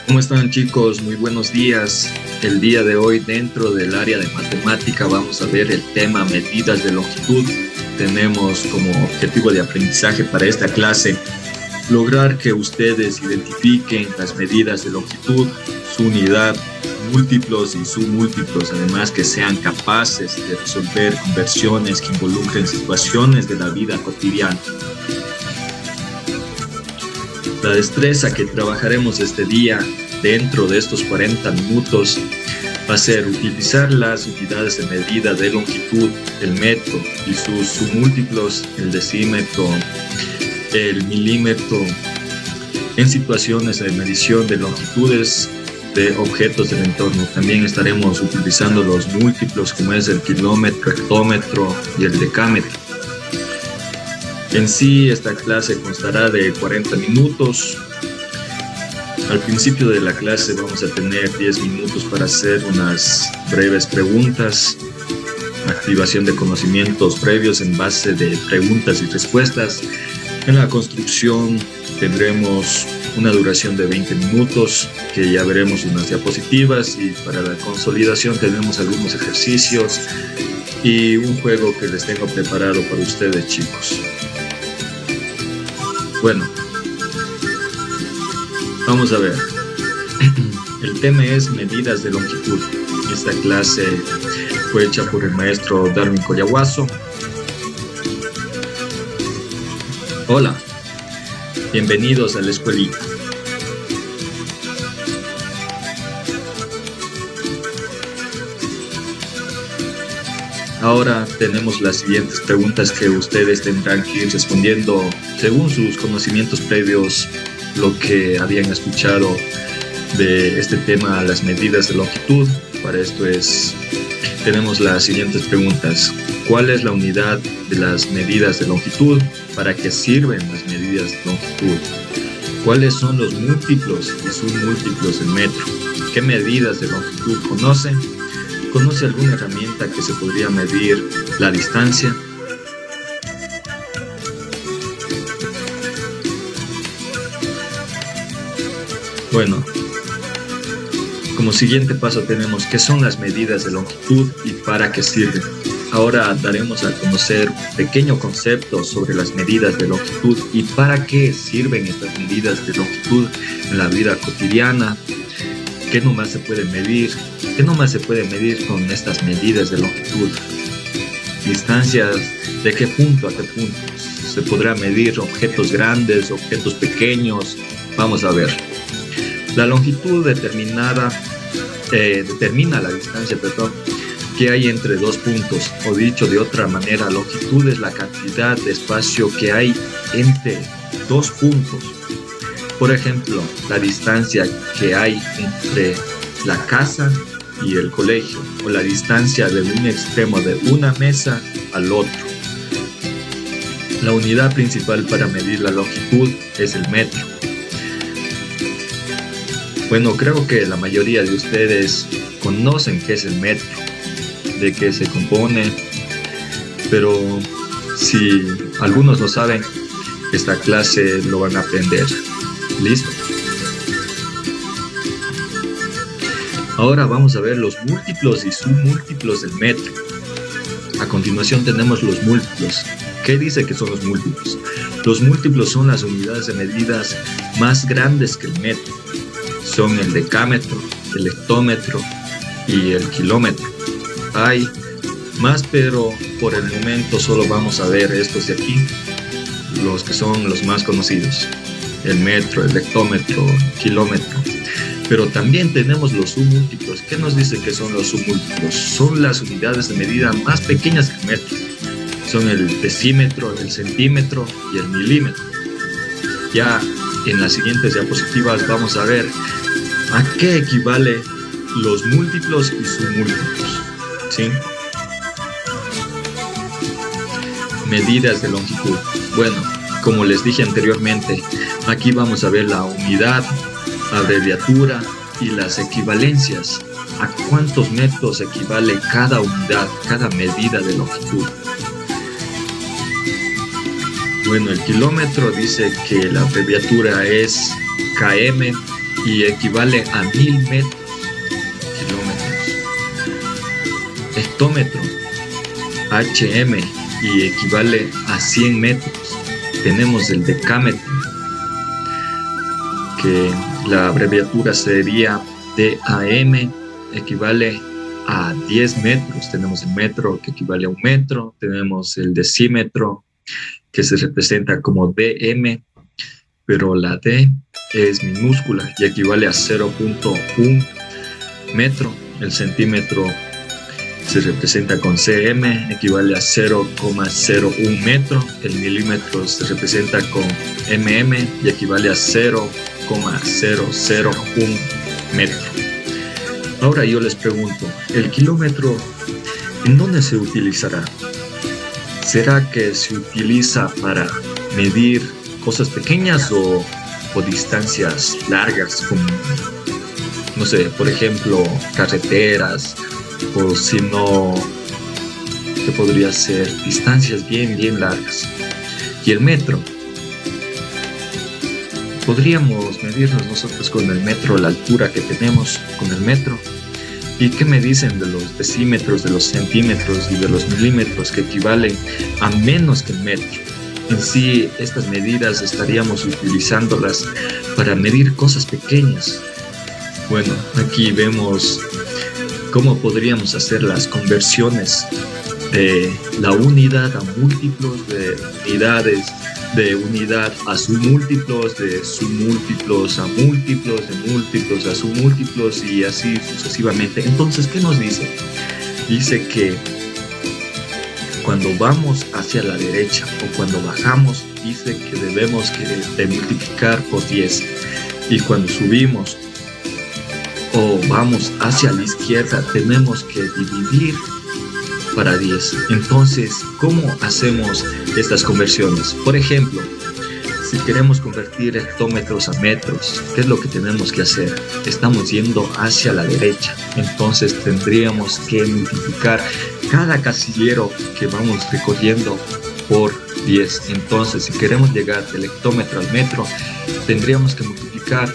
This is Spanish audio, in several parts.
¿Cómo están, chicos? Muy buenos días. El día de hoy, dentro del área de matemática, vamos a ver el tema medidas de longitud. Tenemos como objetivo de aprendizaje para esta clase lograr que ustedes identifiquen las medidas de longitud, su unidad, múltiplos y submúltiplos, además que sean capaces de resolver conversiones que involucren situaciones de la vida cotidiana. La destreza que trabajaremos este día dentro de estos 40 minutos va a ser utilizar las unidades de medida de longitud, el metro y sus submúltiplos, el decímetro, el milímetro, en situaciones de medición de longitudes de objetos del entorno. También estaremos utilizando los múltiplos como es el kilómetro, hectómetro y el decámetro. En sí, esta clase constará de 40 minutos. Al principio de la clase vamos a tener 10 minutos para hacer unas breves preguntas, activación de conocimientos previos en base de preguntas y respuestas. En la construcción tendremos una duración de 20 minutos, que ya veremos unas diapositivas, y para la consolidación tenemos algunos ejercicios y un juego que les tengo preparado para ustedes, chicos. Bueno, vamos a ver. El tema es medidas de longitud. Esta clase fue hecha por el maestro Darwin Collahuaso. Hola, bienvenidos a la escuelita. Ahora tenemos las siguientes preguntas que ustedes tendrán que ir respondiendo según sus conocimientos previos, lo que habían escuchado de este tema, las medidas de longitud. Para esto tenemos las siguientes preguntas. ¿Cuál es la unidad de las medidas de longitud? ¿Para qué sirven las medidas de longitud? ¿Cuáles son los múltiplos y submúltiplos del metro? ¿Qué medidas de longitud conoce? ¿Conoce alguna herramienta que se podría medir la distancia? Bueno, como siguiente paso tenemos qué son las medidas de longitud y para qué sirven. Ahora daremos a conocer un pequeño concepto sobre las medidas de longitud y para qué sirven estas medidas de longitud en la vida cotidiana. ¿Qué nomás se puede medir? ¿Qué nomás se puede medir con estas medidas de longitud? Distancias, ¿de qué punto a qué punto? ¿Se podrá medir objetos grandes, objetos pequeños? Vamos a ver. La longitud determina la distancia, que hay entre dos puntos, o dicho de otra manera, longitud es la cantidad de espacio que hay entre dos puntos. Por ejemplo, la distancia que hay entre la casa y el colegio, o la distancia de un extremo de una mesa al otro. La unidad principal para medir la longitud es el metro. Bueno, creo que la mayoría de ustedes conocen qué es el metro, de qué se compone, pero si algunos lo saben, esta clase lo van a aprender. ¿Listo? Ahora vamos a ver los múltiplos y submúltiplos del metro. A continuación tenemos los múltiplos. ¿Qué dice que son los múltiplos? Los múltiplos son las unidades de medidas más grandes que el metro. Son el decámetro, el hectómetro y el kilómetro. Hay más, pero por el momento solo vamos a ver estos de aquí, los que son los más conocidos: el metro, el hectómetro, el kilómetro. Pero también tenemos los submúltiplos. ¿Qué nos dice que son los submúltiplos? Son las unidades de medida más pequeñas que el metro. Son el decímetro, el centímetro y el milímetro. Ya en las siguientes diapositivas vamos a ver a qué equivale los múltiplos y submúltiplos. ¿Sí? Medidas de longitud. Bueno, como les dije anteriormente, aquí vamos a ver la unidad, abreviatura y las equivalencias. ¿A cuántos metros equivale cada unidad, cada medida de longitud? Bueno, el kilómetro dice que la abreviatura es km y equivale a 1000 metros, kilómetros. Hectómetro, HM, y equivale a 100 metros. Tenemos el decámetro, que la abreviatura sería DAM, equivale a 10 metros. Tenemos el metro, que equivale a 1 metro. Tenemos el decímetro, que se representa como DM, pero la D es minúscula y equivale a 0.1 metro. El centímetro se representa con CM, equivale a 0,01 metro. El milímetro se representa con MM y equivale a 0,001 metro. Ahora yo les pregunto, ¿el kilómetro en dónde se utilizará? ¿Será que se utiliza para medir cosas pequeñas o distancias largas, como, no sé, por ejemplo, carreteras, o si no, que podría ser distancias bien largas? Y el metro, podríamos medirnos nosotros con el metro la altura que tenemos con el metro. ¿Y qué me dicen de los decímetros, de los centímetros y de los milímetros, que equivalen a menos que el metro? En sí, estas medidas estaríamos utilizándolas para medir cosas pequeñas. Bueno, aquí vemos cómo podríamos hacer las conversiones de la unidad a múltiplos, de unidades, de unidad a submúltiplos, de submúltiplos a múltiplos, de múltiplos a submúltiplos y así sucesivamente. Entonces, ¿qué nos dice? Dice que cuando vamos hacia la derecha o cuando bajamos, dice que debemos de multiplicar por 10. Y cuando subimos o vamos hacia la izquierda, tenemos que dividir para 10. Entonces, ¿cómo hacemos estas conversiones? Por ejemplo, si queremos convertir hectómetros a metros, ¿qué es lo que tenemos que hacer? Estamos yendo hacia la derecha, entonces tendríamos que multiplicar cada casillero que vamos recorriendo por 10. Entonces, si queremos llegar del hectómetro al metro, tendríamos que multiplicar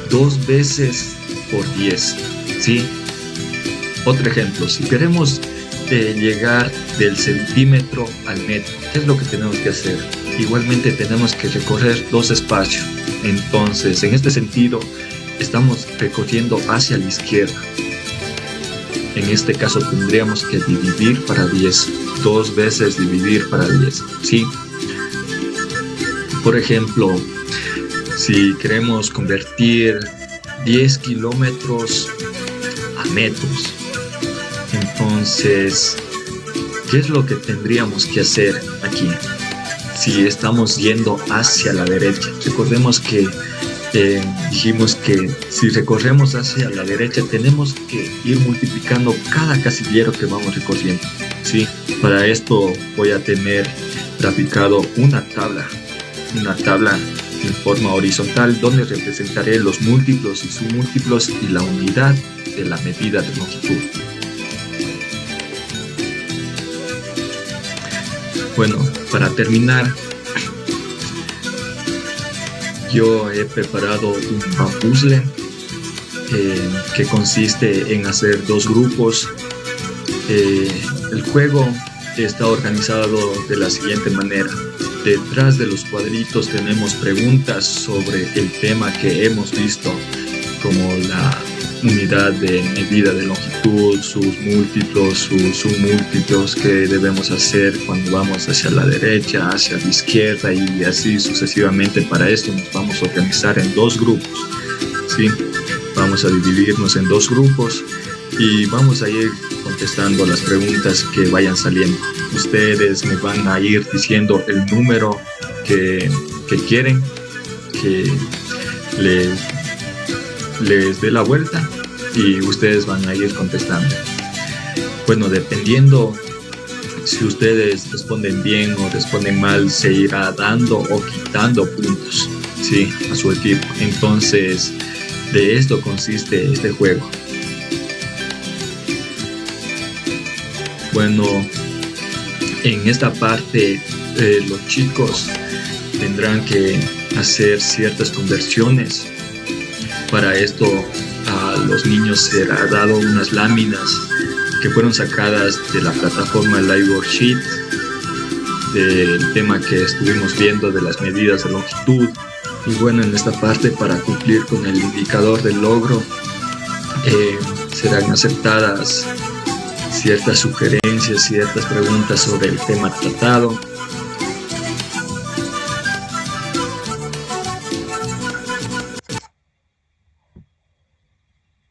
2 veces por 10, ¿sí? Otro ejemplo, si queremos llegar del centímetro al metro, ¿qué es lo que tenemos que hacer? Igualmente tenemos que recorrer 2 espacios. Entonces, en este sentido, estamos recorriendo hacia la izquierda. En este caso tendríamos que dividir para 10, 2 veces dividir para 10, ¿sí? Por ejemplo, si queremos convertir 10 kilómetros a metros, entonces, ¿qué es lo que tendríamos que hacer aquí? Si estamos yendo hacia la derecha, recordemos que dijimos que si recorremos hacia la derecha tenemos que ir multiplicando cada casillero que vamos recorriendo, ¿sí? Para esto voy a tener graficado una tabla en forma horizontal donde representaré los múltiplos y submúltiplos y la unidad de la medida de longitud. Bueno, para terminar, yo he preparado un puzzle que consiste en hacer 2 grupos. El juego está organizado de la siguiente manera. Detrás de los cuadritos tenemos preguntas sobre el tema que hemos visto, como la unidad de medida de longitud, sus múltiplos, sus submúltiplos, que debemos hacer cuando vamos hacia la derecha, hacia la izquierda y así sucesivamente. Para esto nos vamos a organizar en 2 grupos, ¿sí? Vamos a dividirnos en 2 grupos y vamos a ir contestando las preguntas que vayan saliendo. Ustedes me van a ir diciendo el número que quieren que les dé la vuelta y ustedes van a ir contestando. Bueno, dependiendo si ustedes responden bien o responden mal, se irá dando o quitando puntos, ¿sí?, a su equipo. Entonces, de esto consiste este juego. Bueno, en esta parte los chicos tendrán que hacer ciertas conversiones Para esto a los niños será dado unas láminas que fueron sacadas de la plataforma Live Worksheet, del tema que estuvimos viendo de las medidas de longitud. Y bueno, en esta parte, para cumplir con el indicador del logro, serán aceptadas ciertas sugerencias, ciertas preguntas sobre el tema tratado.